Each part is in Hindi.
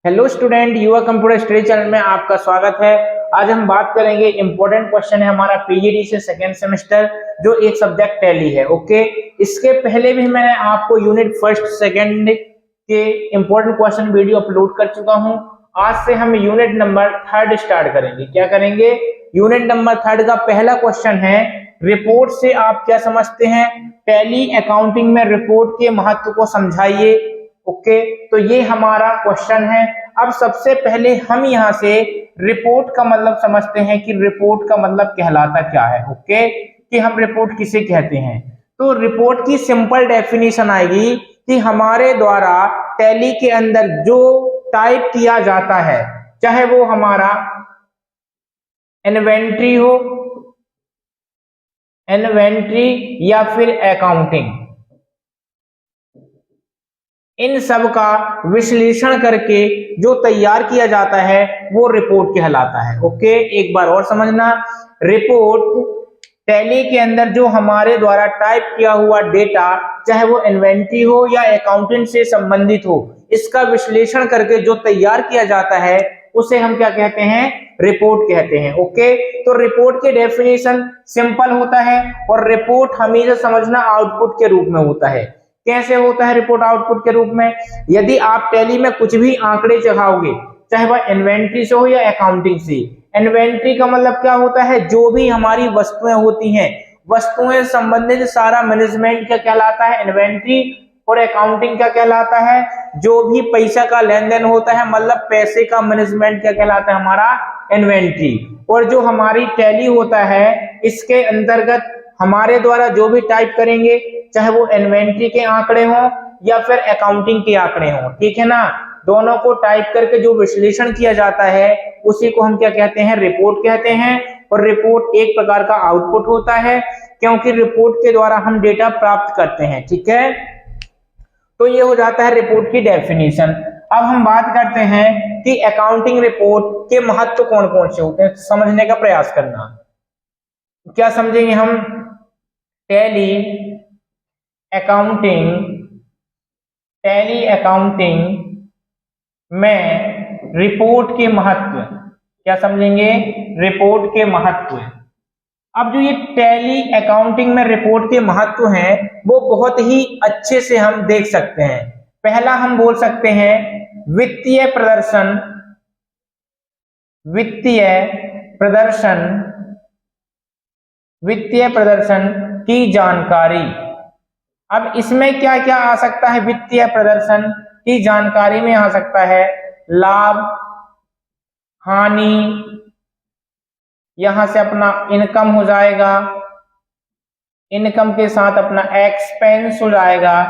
हेलो स्टूडेंट, युवा कंप्यूटर स्टडी चैनल में आपका स्वागत है। आज हम बात करेंगे इंपॉर्टेंट क्वेश्चन है हमारा पीजीडी से सेकेंड सेमेस्टर, जो एक सब्जेक्ट टैली है। ओके, इसके पहले भी मैंने आपको यूनिट फर्स्ट सेकेंड के इंपॉर्टेंट क्वेश्चन वीडियो अपलोड कर चुका हूं। आज से हम यूनिट नंबर थर्ड स्टार्ट करेंगे। क्या करेंगे? यूनिट नंबर थर्ड का पहला क्वेश्चन है, रिपोर्ट से आप क्या समझते हैं? टैली अकाउंटिंग में रिपोर्ट के महत्व को समझाइए। ओके, तो ये हमारा क्वेश्चन है। अब सबसे पहले हम यहाँ से रिपोर्ट का मतलब समझते हैं कि रिपोर्ट का मतलब कहलाता क्या है। ओके, कि हम रिपोर्ट किसे कहते हैं। तो रिपोर्ट की सिंपल डेफिनेशन आएगी कि हमारे द्वारा टैली के अंदर जो टाइप किया जाता है, चाहे वो हमारा इन्वेंट्री हो, इन्वेंट्री या फिर अकाउंटिंग, इन सब का विश्लेषण करके जो तैयार किया जाता है वो रिपोर्ट कहलाता है। ओके, एक बार और समझना, रिपोर्ट टैली के अंदर जो हमारे द्वारा टाइप किया हुआ डेटा, चाहे वो इन्वेंट्री हो या अकाउंटिंग से संबंधित हो, इसका विश्लेषण करके जो तैयार किया जाता है उसे हम क्या कहते हैं? रिपोर्ट कहते हैं। ओके, तो रिपोर्ट के डेफिनेशन सिंपल होता है और रिपोर्ट हमेशा समझना आउटपुट के रूप में होता है। कैसे होता है रिपोर्ट आउटपुट के रूप में? यदि आप टैली में कुछ भी आंकड़े चढ़ाओगे, चाहे वह इन्वेंट्री से हो या अकाउंटिंग से। इन्वेंट्री का मतलब क्या होता है? जो भी हमारी वस्तुएं होती हैं, वस्तुएं संबंधित सारा मैनेजमेंट क्या कहलाता है? इन्वेंट्री। और अकाउंटिंग क्या कहलाता है? जो भी पैसा का लेन देन होता है, मतलब पैसे का मैनेजमेंट क्या कहलाता है? हमारा इन्वेंट्री। और जो हमारी टैली होता है, इसके अंतर्गत हमारे द्वारा जो भी टाइप करेंगे, चाहे वो इन्वेंट्री के आंकड़े हों या फिर अकाउंटिंग के आंकड़े हों, ठीक है ना, दोनों को टाइप करके जो विश्लेषण किया जाता है उसी को हम क्या कहते हैं? रिपोर्ट कहते हैं। और रिपोर्ट एक प्रकार का आउटपुट होता है, क्योंकि रिपोर्ट के द्वारा हम डेटा प्राप्त करते हैं। ठीक है, तो ये हो जाता है रिपोर्ट की डेफिनेशन। अब हम बात करते हैं कि अकाउंटिंग रिपोर्ट के महत्व कौन कौन से होते हैं, समझने का प्रयास करना। क्या समझेंगे हम? टैली अकाउंटिंग, टैली अकाउंटिंग में रिपोर्ट के महत्व। क्या समझेंगे? रिपोर्ट के महत्व। अब जो ये टैली अकाउंटिंग में रिपोर्ट के महत्व हैं, वो बहुत ही अच्छे से हम देख सकते हैं। पहला हम बोल सकते हैं वित्तीय प्रदर्शन, वित्तीय प्रदर्शन, वित्तीय प्रदर्शन की जानकारी। अब इसमें क्या क्या आ सकता है? वित्तीय प्रदर्शन की जानकारी में आ सकता है लाभ, हानि, यहां से अपना इनकम हो जाएगा, इनकम के साथ अपना एक्सपेंस हो जाएगा।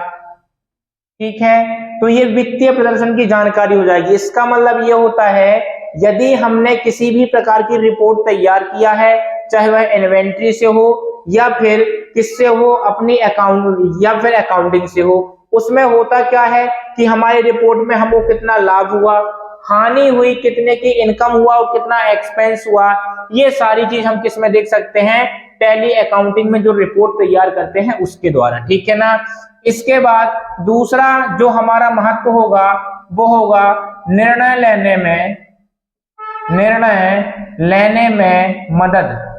ठीक है, तो ये वित्तीय प्रदर्शन की जानकारी हो जाएगी। इसका मतलब ये होता है, यदि हमने किसी भी प्रकार की रिपोर्ट तैयार किया है, चाहे वह इन्वेंट्री से हो या फिर किससे हो, अपनी अकाउंट या फिर अकाउंटिंग से हो, उसमें होता क्या है कि हमारी रिपोर्ट में हमको कितना लाभ हुआ, हानि हुई, कितने की इनकम हुआ और कितना एक्सपेंस हुआ, ये सारी चीज हम किस में देख सकते हैं? टैली अकाउंटिंग में जो रिपोर्ट तैयार करते हैं उसके द्वारा। ठीक है ना। इसके बाद दूसरा जो हमारा महत्व होगा वो होगा निर्णय लेने में, निर्णय लेने में मदद।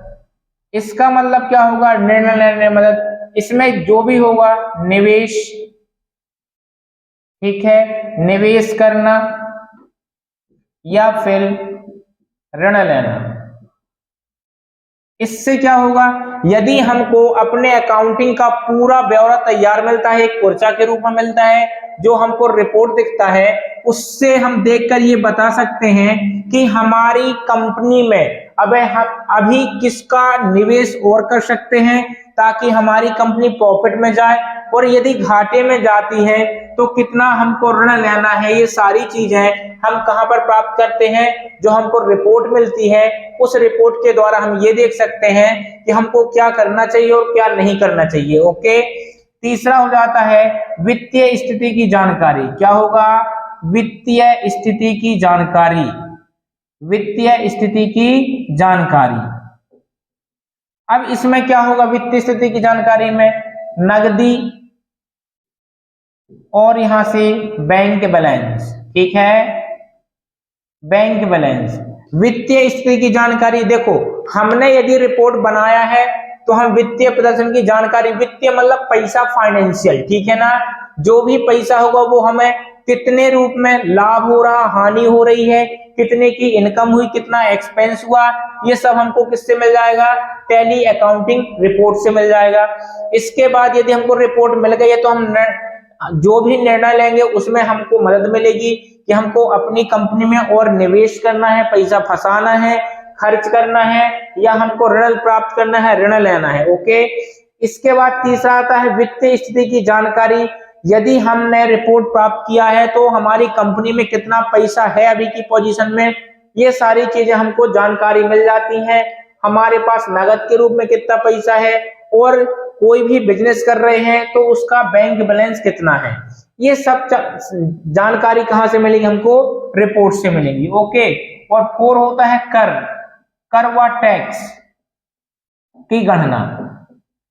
इसका मतलब क्या होगा? निर्णय लेने में मदद। इसमें जो भी होगा निवेश, ठीक है, निवेश करना या फिर ऋण लेना। इससे क्या होगा? यदि हमको अपने अकाउंटिंग का पूरा ब्यौरा तैयार मिलता है, एक पर्चा के रूप में मिलता है, जो हमको रिपोर्ट दिखता है, उससे हम देखकर ये बता सकते हैं कि हमारी कंपनी में अभी किसका निवेश और कर सकते हैं ताकि हमारी कंपनी प्रॉफिट में जाए, और यदि घाटे में जाती है तो कितना हमको ऋण लेना है। ये सारी चीजें हम कहां पर प्राप्त करते हैं? जो हमको रिपोर्ट मिलती है, उस रिपोर्ट के द्वारा हम ये देख सकते हैं कि हमको क्या करना चाहिए और क्या नहीं करना चाहिए। ओके, तीसरा हो जाता है वित्तीय स्थिति की जानकारी। क्या होगा? वित्तीय स्थिति की जानकारी, वित्तीय स्थिति की जानकारी। अब इसमें क्या होगा? वित्तीय स्थिति की जानकारी में नगदी और यहां से बैंक बैलेंस, ठीक है, बैंक बैलेंस, वित्तीय स्थिति की जानकारी। देखो हमने यदि रिपोर्ट बनाया है तो हम वित्तीय प्रदर्शन की जानकारी, वित्तीय मतलब पैसा, फाइनेंशियल, ठीक है ना, जो भी पैसा होगा वो हमें कितने रूप में लाभ हो रहा, हानि हो रही है, कितने की इनकम हुई, कितना एक्सपेंस हुआ, ये सब हमको किससे मिल जाएगा, टैली अकाउंटिंग रिपोर्ट से मिल जाएगा। इसके बाद यदि हमको रिपोर्ट मिल गई है तो हम जो भी निर्णय लेंगे उसमें हमको मदद मिलेगी कि हमको अपनी कंपनी में और निवेश करना है, पैसा फंसाना है, खर्च करना है, या हमको ऋण प्राप्त करना है, ऋण लेना है। ओके, इसके बाद तीसरा आता है वित्तीय स्थिति की जानकारी। यदि हमने रिपोर्ट प्राप्त किया है तो हमारी कंपनी में कितना पैसा है अभी की पोजीशन में, ये सारी चीजें हमको जानकारी मिल जाती हैं। हमारे पास नगद के रूप में कितना पैसा है, और कोई भी बिजनेस कर रहे हैं तो उसका बैंक बैलेंस कितना है, ये सब जानकारी कहां से मिलेगी, हमको रिपोर्ट से मिलेगी। ओके, और 4 होता है कर, कर व टैक्स की गणना।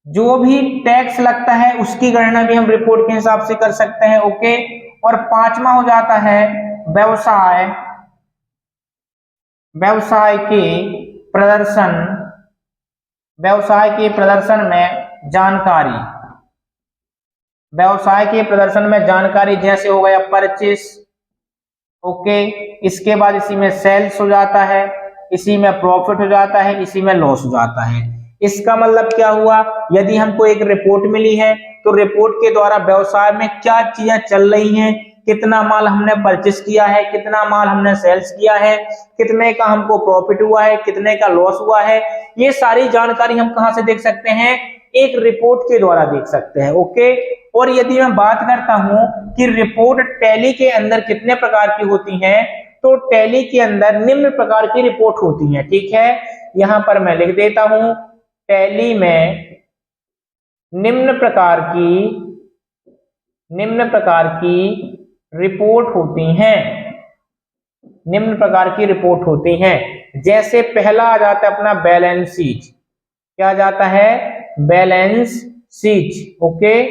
जो भी टैक्स लगता है उसकी गणना भी हम रिपोर्ट के हिसाब से कर सकते हैं। ओके, और 5वां हो जाता है व्यवसाय, व्यवसाय के प्रदर्शन, व्यवसाय के प्रदर्शन में जानकारी, व्यवसाय के प्रदर्शन में जानकारी, जैसे हो गया परचेस। ओके, इसके बाद इसी में सेल्स हो जाता है, इसी में प्रॉफिट हो जाता है, इसी में लॉस हो जाता है। इसका मतलब क्या हुआ, यदि हमको एक रिपोर्ट मिली है तो रिपोर्ट के द्वारा व्यवसाय में क्या चीजें चल रही हैं, कितना माल हमने परचेस किया है, कितना माल हमने सेल्स किया है, कितने का हमको प्रॉफिट हुआ है, कितने का लॉस हुआ है, ये सारी जानकारी हम कहां से देख सकते हैं, एक रिपोर्ट के द्वारा देख सकते हैं। ओके, और यदि मैं बात करता हूं कि रिपोर्ट टैली के अंदर कितने प्रकार की होती हैं, तो टैली के अंदर निम्न प्रकार की रिपोर्ट होती है। ठीक है, यहां पर मैं लिख देता हूं, टैली में निम्न प्रकार की रिपोर्ट होती हैं, निम्न प्रकार की रिपोर्ट होती हैं। जैसे पहला आ जाता है अपना बैलेंस शीट, क्या आ जाता है, बैलेंस शीट। ओके,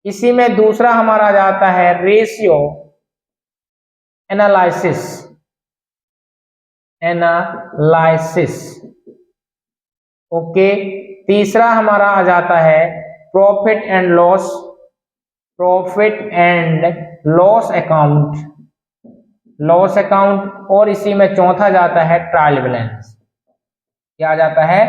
इसी में दूसरा हमारा आ जाता है रेशियो एनालिसिस, एनालिसिस। ओके, तीसरा हमारा आ जाता है profit and loss, profit and loss account, loss account. और इसी में चौथा जाता है ट्रायल बैलेंस, क्या आ जाता है,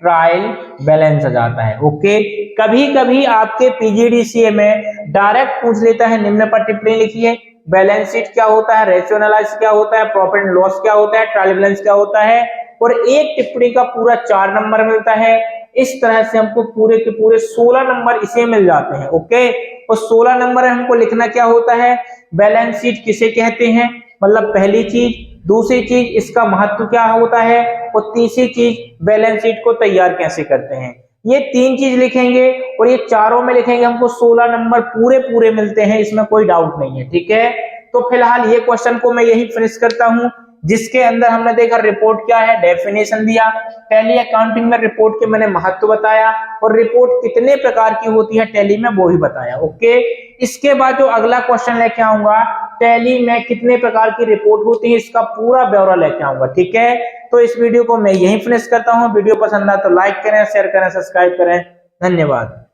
ट्रायल बैलेंस आ जाता है। ओके, कभी कभी आपके पीजीडीसीए में डायरेक्ट पूछ लेता है, निम्न पर टिप्पणी लिखिए, बैलेंस शीट क्या होता है, रेशियो एनालिसिस क्या होता है, प्रॉफिट एंड लॉस क्या होता है, ट्रायल बैलेंस क्या होता है, और एक टिप्पणी का पूरा 4 नंबर मिलता है। इस तरह से हमको पूरे के पूरे 16 नंबर इसे मिल जाते हैं। ओके, और 16 नंबर हमको लिखना क्या होता है, बैलेंस शीट किसे कहते हैं, मतलब पहली चीज, दूसरी चीज इसका महत्व क्या होता है, और तीसरी चीज बैलेंस शीट को तैयार कैसे करते हैं। ये 3 चीज लिखेंगे और ये चारों में लिखेंगे, हमको 16 नंबर पूरे पूरे मिलते हैं, इसमें कोई डाउट नहीं है। ठीक है, तो फिलहाल ये क्वेश्चन को मैं यही फिनिश करता हूं, जिसके अंदर हमने देखा रिपोर्ट क्या है, डेफिनेशन दिया, टैली अकाउंटिंग में रिपोर्ट के मैंने महत्व बताया, और रिपोर्ट कितने प्रकार की होती है टैली में वो भी बताया। ओके, इसके बाद जो अगला क्वेश्चन लेके आऊंगा, टैली में कितने प्रकार की रिपोर्ट होती है, इसका पूरा ब्यौरा लेके आऊंगा। ठीक है, तो इस वीडियो को मैं यहीं फिनिश करता हूं। वीडियो पसंद आए तो लाइक करें, शेयर करें, सब्सक्राइब करें। धन्यवाद।